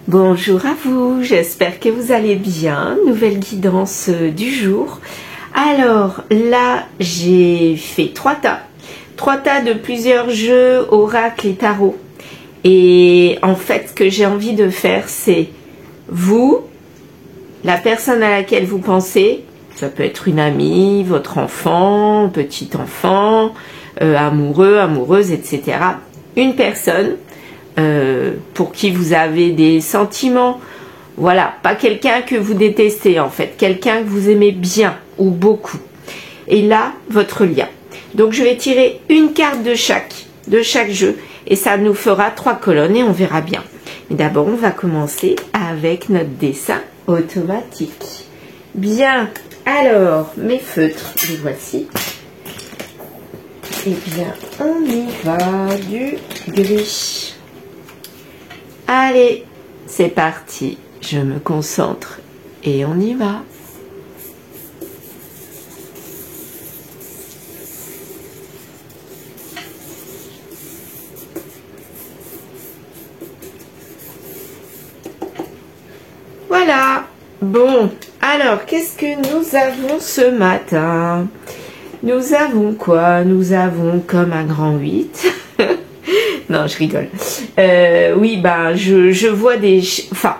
Bonjour à vous, j'espère que vous allez bien. Nouvelle guidance du jour. Alors là, j'ai fait trois tas de plusieurs jeux, oracle et tarot. Et en fait, ce que j'ai envie de faire, c'est vous, la personne à laquelle vous pensez, ça peut être une amie, votre enfant, petit enfant, amoureux, amoureuse, etc. Une personne pour qui vous avez des sentiments, voilà, pas quelqu'un que vous détestez en fait, quelqu'un que vous aimez bien ou beaucoup. Et là, votre lien. Donc je vais tirer une carte de chaque jeu et ça nous fera 3 colonnes et on verra bien. Mais d'abord, on va commencer avec notre dessin automatique. Bien, alors, mes feutres, les voici. Eh bien, on y va du gris. Allez, c'est parti. Je me concentre et on y va. Voilà. Bon, alors, qu'est-ce que nous avons ce matin? Nous avons quoi? Nous avons comme un grand 8. Non, je rigole. Oui, ben, je vois des... Enfin,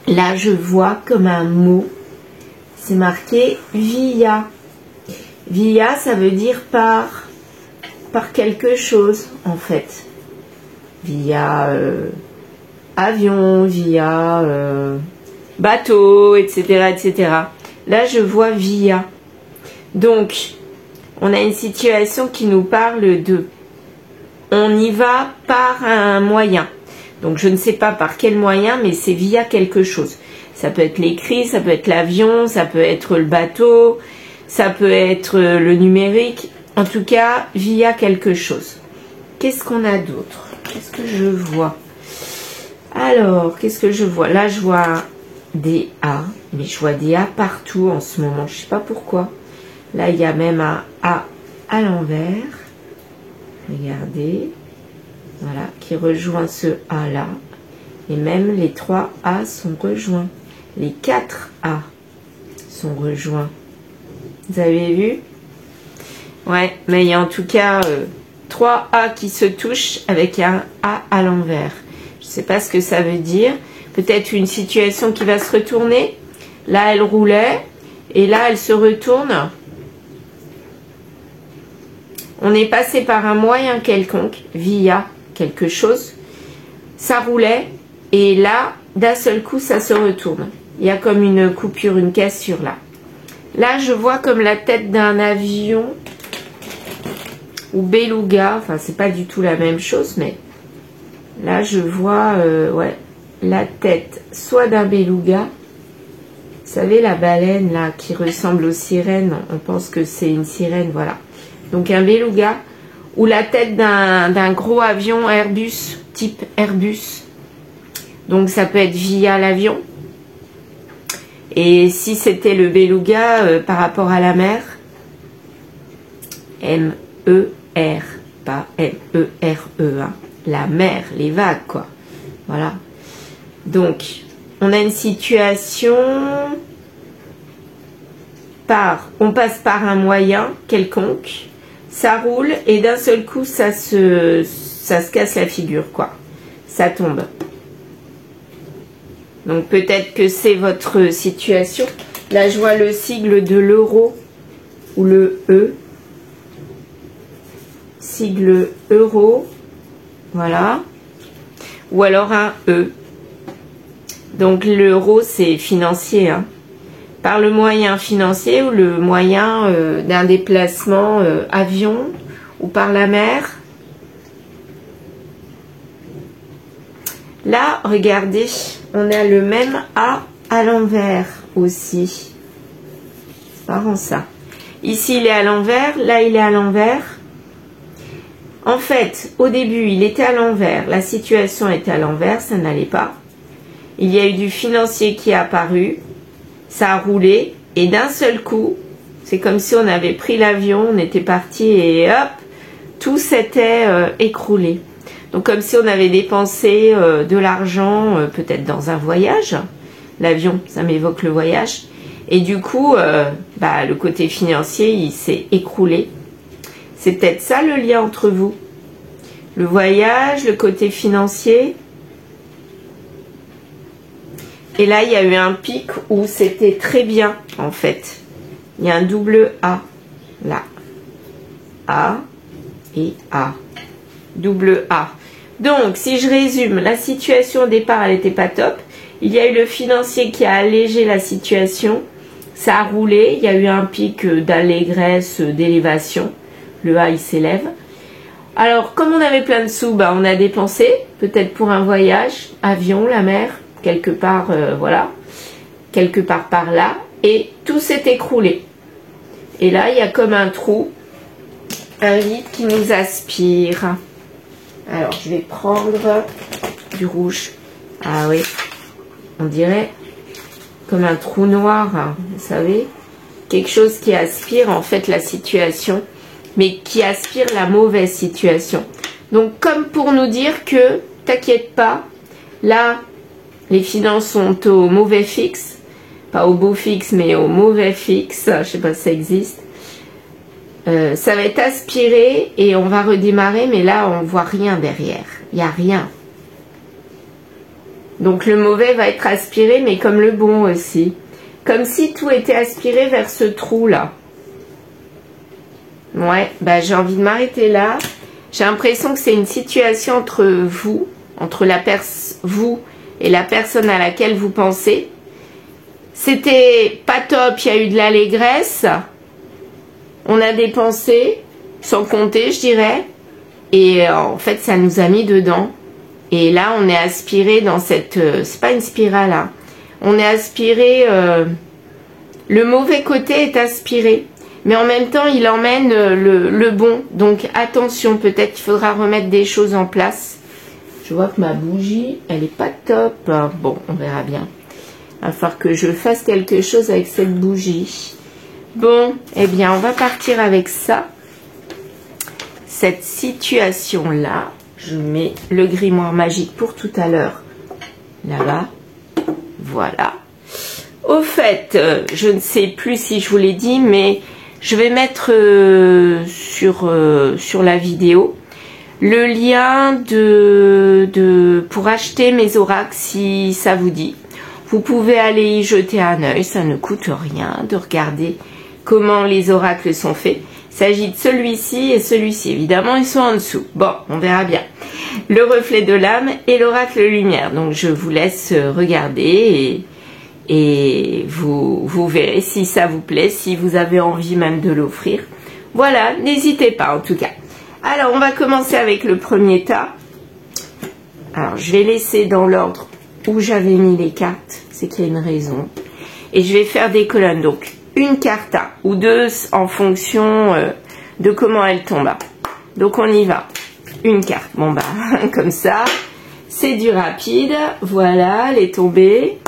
là, je vois comme un mot. C'est marqué via. Via, ça veut dire par quelque chose, en fait. Via avion, via bateau, etc., etc. Là, je vois via. Donc, on a une situation qui nous parle de... On y va par un moyen. Donc, je ne sais pas par quel moyen, mais c'est via quelque chose. Ça peut être l'écrit, ça peut être l'avion, ça peut être le bateau, ça peut être le numérique. En tout cas, via quelque chose. Qu'est-ce qu'on a d'autre? Qu'est-ce que je vois? Alors, qu'est-ce que je vois? Là, je vois des A, mais je vois des A partout en ce moment. Je ne sais pas pourquoi. Là, il y a même un A à l'envers. Regardez. Voilà, qui rejoint ce A là. Et même les 3 A sont rejoints. Les 4 A sont rejoints. Vous avez vu? Ouais, mais il y a en tout cas 3 A qui se touchent avec un A à l'envers. Je ne sais pas ce que ça veut dire. Peut-être une situation qui va se retourner. Là, elle roulait. Et là, elle se retourne. On est passé par un moyen quelconque, via quelque chose. Ça roulait. Et là, d'un seul coup, ça se retourne. Il y a comme une coupure, une cassure là. Là, je vois comme la tête d'un avion. Ou beluga. Enfin, c'est pas du tout la même chose, mais... Là, je vois... ouais, la tête soit d'un beluga. Vous savez, la baleine là, qui ressemble aux sirènes. On pense que c'est une sirène, voilà. Donc un beluga ou la tête d'un gros avion Airbus, type Airbus. Donc ça peut être via l'avion. Et si c'était le beluga par rapport à la mer, M-E-R, pas M-E-R-E, hein. La mer, les vagues, quoi. Voilà. Donc, on a une situation on passe par un moyen quelconque. Ça roule et d'un seul coup, ça se casse la figure, quoi. Ça tombe. Donc, peut-être que c'est votre situation. Là, je vois le sigle de l'euro ou le E. Sigle euro. Voilà. Ou alors un E. Donc, l'euro, c'est financier, hein. Par le moyen financier ou le moyen d'un déplacement avion ou par la mer. Là, regardez, on a le même A à l'envers aussi. C'est marrant ça. Ici, il est à l'envers, là, il est à l'envers. En fait, au début, il était à l'envers. La situation était à l'envers, ça n'allait pas. Il y a eu du financier qui est apparu. Ça a roulé et d'un seul coup, c'est comme si on avait pris l'avion, on était parti et hop, tout s'était écroulé. Donc comme si on avait dépensé de l'argent, peut-être dans un voyage. L'avion, ça m'évoque le voyage. Et du coup, le côté financier, il s'est écroulé. C'est peut-être ça le lien entre vous. Le voyage, le côté financier. Et là, il y a eu un pic où c'était très bien, en fait. Il y a un double A, là. A et A. Double A. Donc, si je résume, la situation au départ, elle n'était pas top. Il y a eu le financier qui a allégé la situation. Ça a roulé. Il y a eu un pic d'allégresse, d'élévation. Le A, il s'élève. Alors, comme on avait plein de sous, on a dépensé. Peut-être pour un voyage, avion, la mer, quelque part, voilà. Quelque part par là. Et tout s'est écroulé. Et là, il y a comme un trou. Un vide qui nous aspire. Alors, je vais prendre du rouge. Ah oui. On dirait comme un trou noir, hein, vous savez. Quelque chose qui aspire en fait la situation, mais qui aspire la mauvaise situation. Donc comme pour nous dire que, t'inquiète pas, là, les finances sont au mauvais fixe. Pas au beau fixe, mais au mauvais fixe. Je sais pas si ça existe. Ça va être aspiré et on va redémarrer, mais là, on voit rien derrière. Il n'y a rien. Donc le mauvais va être aspiré, mais comme le bon aussi. Comme si tout était aspiré vers ce trou-là. Ouais, j'ai envie de m'arrêter là. J'ai l'impression que c'est une situation entre vous, entre vous et la personne à laquelle vous pensez. C'était pas top, il y a eu de l'allégresse. On a dépensé, sans compter, je dirais. Et en fait, ça nous a mis dedans. Et là, on est aspiré dans cette... c'est pas une spirale, hein. On est aspiré... le mauvais côté est aspiré. Mais en même temps, il emmène le bon. Donc, attention, peut-être qu'il faudra remettre des choses en place. Je vois que ma bougie, elle est pas top. Bon, on verra bien. Il va falloir que je fasse quelque chose avec cette bougie. Bon, eh bien, on va partir avec ça. Cette situation-là. Je mets le grimoire magique pour tout à l'heure. Là-bas. Voilà. Au fait, je ne sais plus si je vous l'ai dit, mais je vais mettre sur la vidéo le lien pour acheter mes oracles si ça vous dit. Vous pouvez aller y jeter un œil, ça ne coûte rien de regarder comment les oracles sont faits. Il s'agit de celui-ci et celui-ci. Évidemment, ils sont en dessous. Bon, on verra bien. Le reflet de l'âme et l'oracle lumière. Donc, je vous laisse regarder et vous verrez si ça vous plaît, si vous avez envie même de l'offrir. Voilà, n'hésitez pas en tout cas. Alors, on va commencer avec le premier tas. Alors, je vais laisser dans l'ordre où j'avais mis les cartes. C'est qu'il y a une raison. Et je vais faire des colonnes. Donc, une carte ou deux en fonction de comment elle tombe. Donc on y va. Une carte. Bon comme ça. C'est du rapide. Voilà, elle est tombée.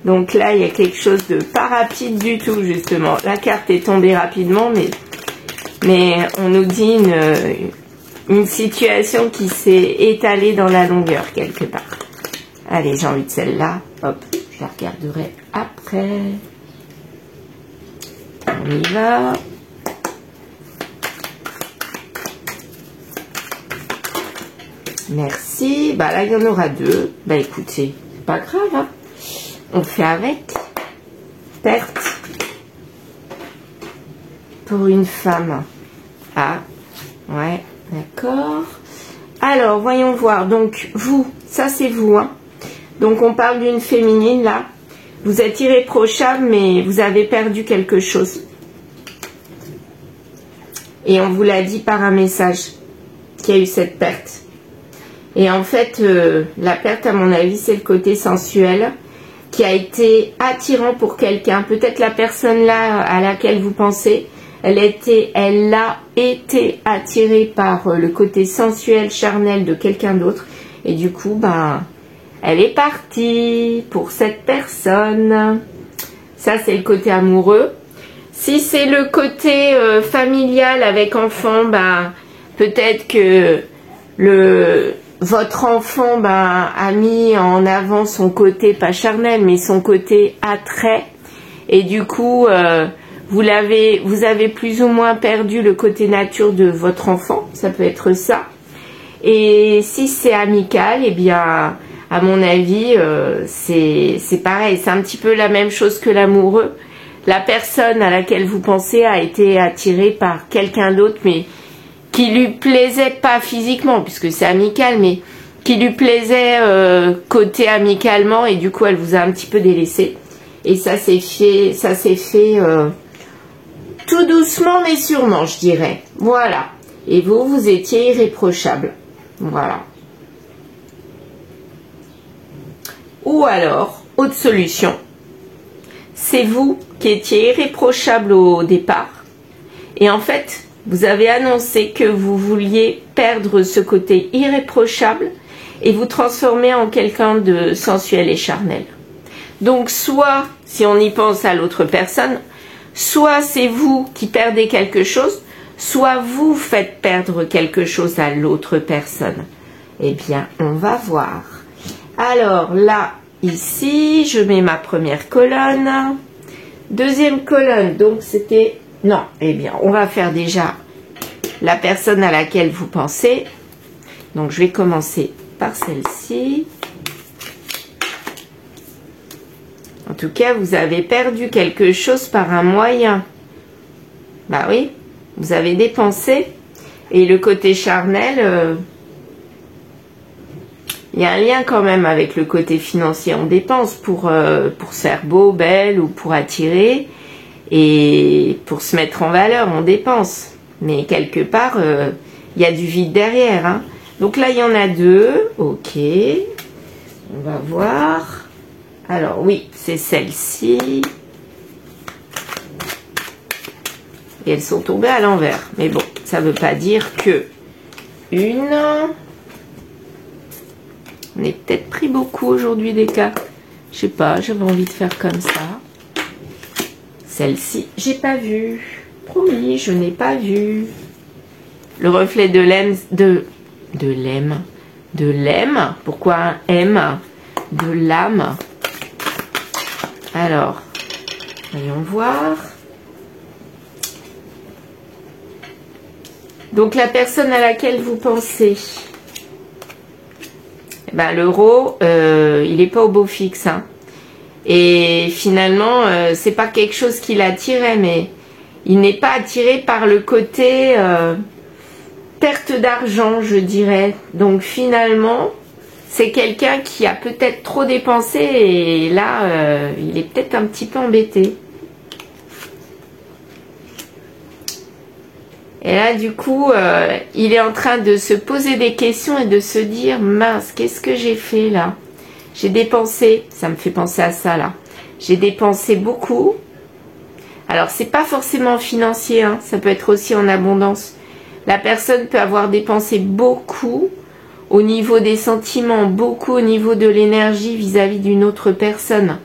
Donc là, il y a quelque chose de pas rapide du tout, justement. La carte est tombée rapidement, mais on nous dit une situation qui s'est étalée dans la longueur, quelque part. Allez, j'ai envie de celle-là. Hop, je la regarderai après. On y va. Merci. Là, il y en aura deux. Écoutez, c'est pas grave, hein. On fait avec. Perte. Pour une femme. Ah, ouais, d'accord. Alors, voyons voir. Donc, vous, ça c'est vous, hein. Donc, on parle d'une féminine, là. Vous êtes irréprochable, mais vous avez perdu quelque chose. Et on vous l'a dit par un message qu'il y a eu cette perte. Et en fait, la perte, à mon avis, c'est le côté sensuel qui a été attirant pour quelqu'un. Peut-être la personne là à laquelle vous pensez, elle a été attirée par le côté sensuel, charnel de quelqu'un d'autre. Et du coup, elle est partie pour cette personne. Ça, c'est le côté amoureux. Si c'est le côté familial avec enfant, peut-être que votre enfant a mis en avant son côté, pas charnel, mais son côté attrait. Et du coup, vous avez plus ou moins perdu le côté nature de votre enfant. Ça peut être ça. Et si c'est amical, eh bien, à mon avis, c'est pareil. C'est un petit peu la même chose que l'amoureux. La personne à laquelle vous pensez a été attirée par quelqu'un d'autre, mais qui lui plaisait pas physiquement, puisque c'est amical, mais qui lui plaisait côté amicalement, et du coup elle vous a un petit peu délaissé. Et ça s'est fait tout doucement mais sûrement, je dirais. Voilà. Et vous étiez irréprochable. Voilà. Ou alors, autre solution, c'est vous qui étiez irréprochable au départ, et en fait, vous avez annoncé que vous vouliez perdre ce côté irréprochable et vous transformer en quelqu'un de sensuel et charnel. Donc soit, si on y pense à l'autre personne, soit c'est vous qui perdez quelque chose, soit vous faites perdre quelque chose à l'autre personne. Eh bien, on va voir. Alors là, ici, je mets ma première colonne. Deuxième colonne, donc c'était... Non, eh bien, on va faire déjà la personne à laquelle vous pensez. Donc, je vais commencer par celle-ci. En tout cas, vous avez perdu quelque chose par un moyen. Bah oui, vous avez dépensé. Et le côté charnel, il y a un lien quand même avec le côté financier. On dépense pour se faire beau, belle ou pour attirer. Et pour se mettre en valeur, on dépense. Mais quelque part, il y a du vide derrière. Hein. Donc là, il y en a deux. Ok. On va voir. Alors oui, c'est celle-ci. Et elles sont tombées à l'envers. Mais bon, ça ne veut pas dire que une... On est peut-être pris beaucoup aujourd'hui des cartes. Je sais pas, j'avais envie de faire comme ça. Celle-ci, j'ai pas vu. Promis, je n'ai pas vu. Le reflet de l'âme, de l'âme. Pourquoi un M? De l'âme. Alors, voyons voir. Donc la personne à laquelle vous pensez, ben, l'euro, il n'est pas au beau fixe, hein. Et finalement, c'est pas quelque chose qui l'attirait, mais il n'est pas attiré par le côté perte d'argent, je dirais. Donc finalement, c'est quelqu'un qui a peut-être trop dépensé et là, il est peut-être un petit peu embêté. Et là, du coup, il est en train de se poser des questions et de se dire, mince, qu'est-ce que j'ai fait là? J'ai dépensé, ça me fait penser à ça là. J'ai dépensé beaucoup. Alors, c'est pas forcément financier, hein, ça peut être aussi en abondance. La personne peut avoir dépensé beaucoup au niveau des sentiments, beaucoup au niveau de l'énergie vis-à-vis d'une autre personne.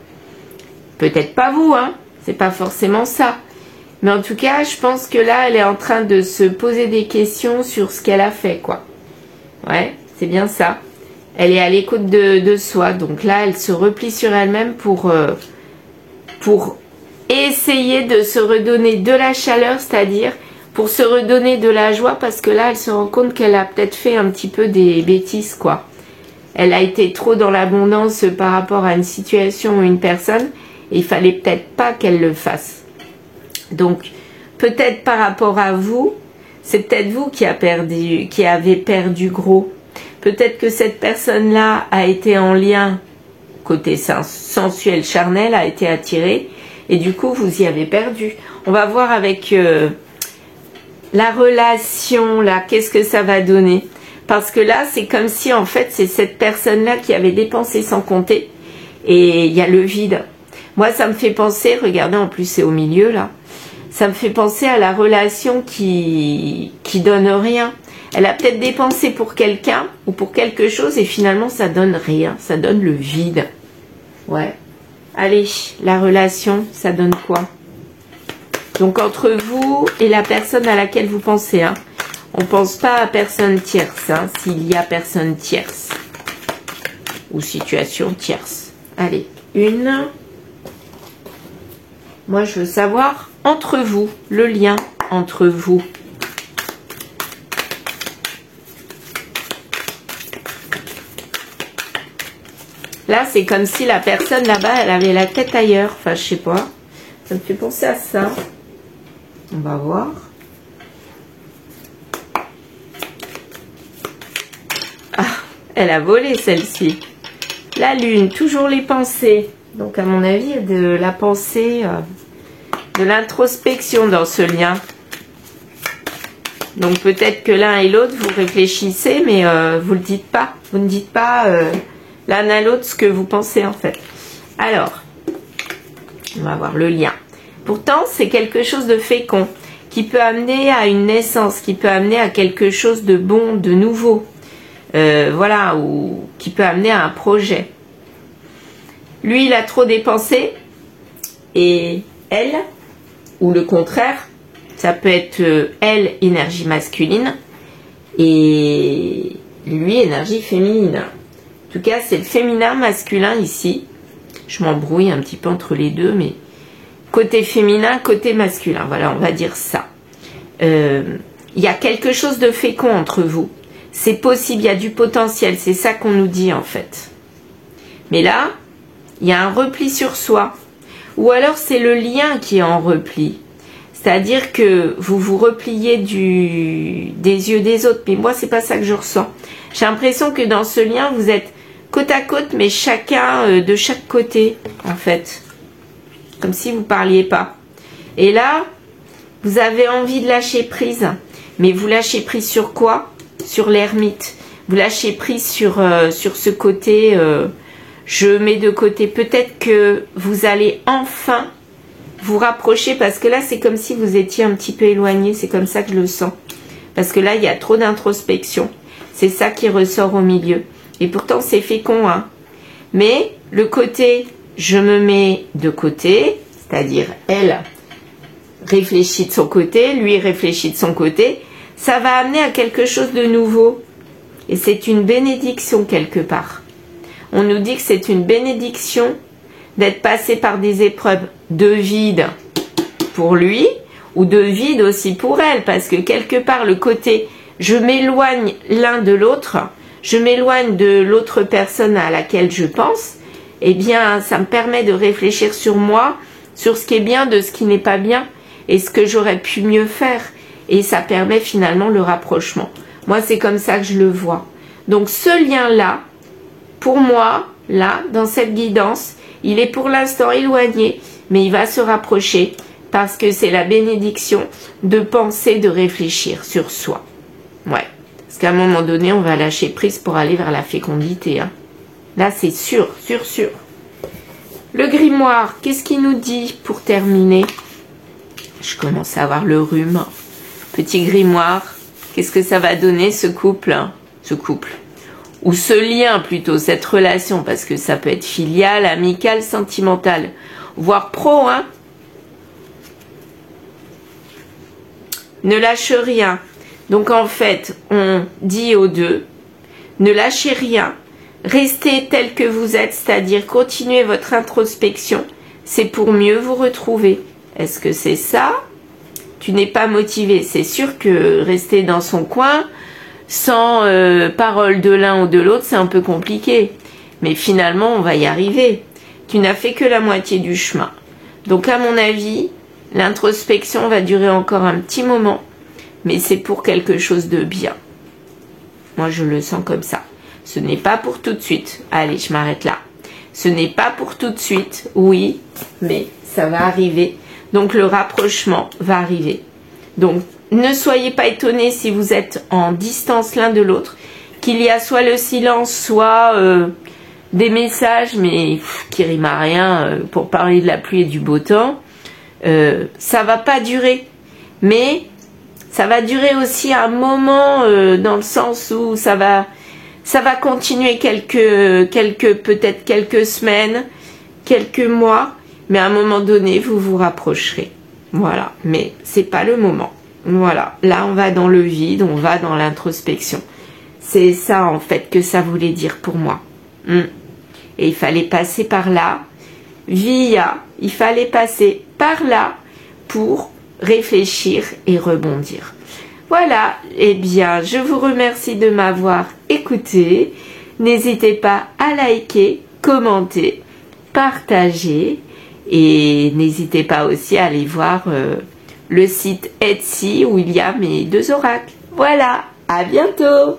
Peut-être pas vous, hein, c'est pas forcément ça. Mais en tout cas, je pense que là, elle est en train de se poser des questions sur ce qu'elle a fait, quoi. Ouais, c'est bien ça. Elle est à l'écoute de soi. Donc là, elle se replie sur elle-même pour essayer de se redonner de la chaleur, c'est-à-dire pour se redonner de la joie, parce que là, elle se rend compte qu'elle a peut-être fait un petit peu des bêtises, quoi. Elle a été trop dans l'abondance par rapport à une situation ou une personne, et il fallait peut-être pas qu'elle le fasse. Donc, peut-être par rapport à vous, c'est peut-être vous qui avez perdu gros. Peut-être que cette personne-là a été en lien, côté sensuel, charnel, a été attirée, et du coup, vous y avez perdu. On va voir avec la relation, là, qu'est-ce que ça va donner. Parce que là, c'est comme si, en fait, c'est cette personne-là qui avait dépensé sans compter, et il y a le vide. Moi, ça me fait penser, regardez, en plus, c'est au milieu, là. Ça me fait penser à la relation qui donne rien. Elle a peut-être dépensé pour quelqu'un ou pour quelque chose et finalement ça donne rien, ça donne le vide. Ouais. Allez, la relation, ça donne quoi? Donc entre vous et la personne à laquelle vous pensez, hein, On pense pas à personne tierce, hein, s'il y a personne tierce. Ou situation tierce. Allez, une. Moi, je veux savoir entre vous, le lien entre vous. Là, c'est comme si la personne là-bas, elle avait la tête ailleurs. Enfin, je sais pas. Ça me fait penser à ça. On va voir. Ah, elle a volé celle-ci. La lune, toujours les pensées. Donc, à mon avis, de la pensée, de l'introspection dans ce lien. Donc, peut-être que l'un et l'autre, vous réfléchissez, mais vous ne le dites pas. Vous ne dites pas l'un à l'autre ce que vous pensez, en fait. Alors, on va voir le lien. Pourtant, c'est quelque chose de fécond, qui peut amener à une naissance, qui peut amener à quelque chose de bon, de nouveau. Voilà, ou qui peut amener à un projet. Lui, il a trop dépensé, et elle, ou le contraire, ça peut être elle, énergie masculine, et lui, énergie féminine. En tout cas, c'est le féminin masculin ici. Je m'embrouille un petit peu entre les deux, mais côté féminin, côté masculin. Voilà, on va dire ça. Il y a quelque chose de fécond entre vous. C'est possible, il y a du potentiel. C'est ça qu'on nous dit, en fait. Mais là, il y a un repli sur soi. Ou alors, c'est le lien qui est en repli. C'est-à-dire que vous vous repliez des yeux des autres. Mais moi, c'est pas ça que je ressens. J'ai l'impression que dans ce lien, vous êtes côte à côte, mais chacun de chaque côté, en fait. Comme si vous ne parliez pas. Et là, vous avez envie de lâcher prise. Mais vous lâchez prise sur quoi? Sur l'ermite. Vous lâchez prise sur ce côté, je mets de côté. Peut-être que vous allez enfin vous rapprocher, parce que là, c'est comme si vous étiez un petit peu éloigné. C'est comme ça que je le sens. Parce que là, il y a trop d'introspection. C'est ça qui ressort au milieu. Et pourtant, c'est fécond, hein. Mais le côté, je me mets de côté, c'est-à-dire elle réfléchit de son côté, lui réfléchit de son côté, ça va amener à quelque chose de nouveau. Et c'est une bénédiction quelque part. On nous dit que c'est une bénédiction d'être passé par des épreuves de vide pour lui, ou de vide aussi pour elle, parce que quelque part, le côté, je m'éloigne l'un de l'autre, je m'éloigne de l'autre personne à laquelle je pense, eh bien, ça me permet de réfléchir sur moi, sur ce qui est bien, de ce qui n'est pas bien, et ce que j'aurais pu mieux faire. Et ça permet finalement le rapprochement. Moi, c'est comme ça que je le vois. Donc, ce lien-là, pour moi, là, dans cette guidance, il est pour l'instant éloigné, mais il va se rapprocher, parce que c'est la bénédiction de penser, de réfléchir sur soi. Ouais. Parce qu'à un moment donné, on va lâcher prise pour aller vers la fécondité. Hein. Là, c'est sûr, sûr, sûr. Le grimoire, qu'est-ce qu'il nous dit pour terminer? Je commence à avoir le rhume. Petit grimoire, qu'est-ce que ça va donner ce couple? Ce couple. Ou ce lien plutôt, cette relation, parce que ça peut être filial, amical, sentimental, voire pro, hein. Ne lâche rien. Donc en fait, on dit aux deux, ne lâchez rien, restez tel que vous êtes, c'est-à-dire continuez votre introspection, c'est pour mieux vous retrouver. Est-ce que c'est ça? Tu n'es pas motivé, c'est sûr que rester dans son coin, sans parole de l'un ou de l'autre, c'est un peu compliqué. Mais finalement, on va y arriver. Tu n'as fait que la moitié du chemin. Donc à mon avis, l'introspection va durer encore un petit moment. Mais c'est pour quelque chose de bien. Moi, je le sens comme ça. Ce n'est pas pour tout de suite. Allez, je m'arrête là. Ce n'est pas pour tout de suite, oui, mais ça va arriver. Donc, le rapprochement va arriver. Donc, ne soyez pas étonnés si vous êtes en distance l'un de l'autre, qu'il y a soit le silence, soit des messages, mais qui riment à rien pour parler de la pluie et du beau temps. Ça va pas durer. Mais ça va durer aussi un moment dans le sens où ça va continuer peut-être quelques semaines, quelques mois, mais à un moment donné, vous vous rapprocherez. Voilà, mais c'est pas le moment. Voilà, là on va dans le vide, on va dans l'introspection. C'est ça en fait que ça voulait dire pour moi. Et il fallait passer par là, il fallait passer par là pour réfléchir et rebondir. Voilà, eh bien je vous remercie de m'avoir écouté. N'hésitez pas à liker, commenter, partager et n'hésitez pas aussi à aller voir le site Etsy où il y a mes 2 oracles. Voilà, à bientôt!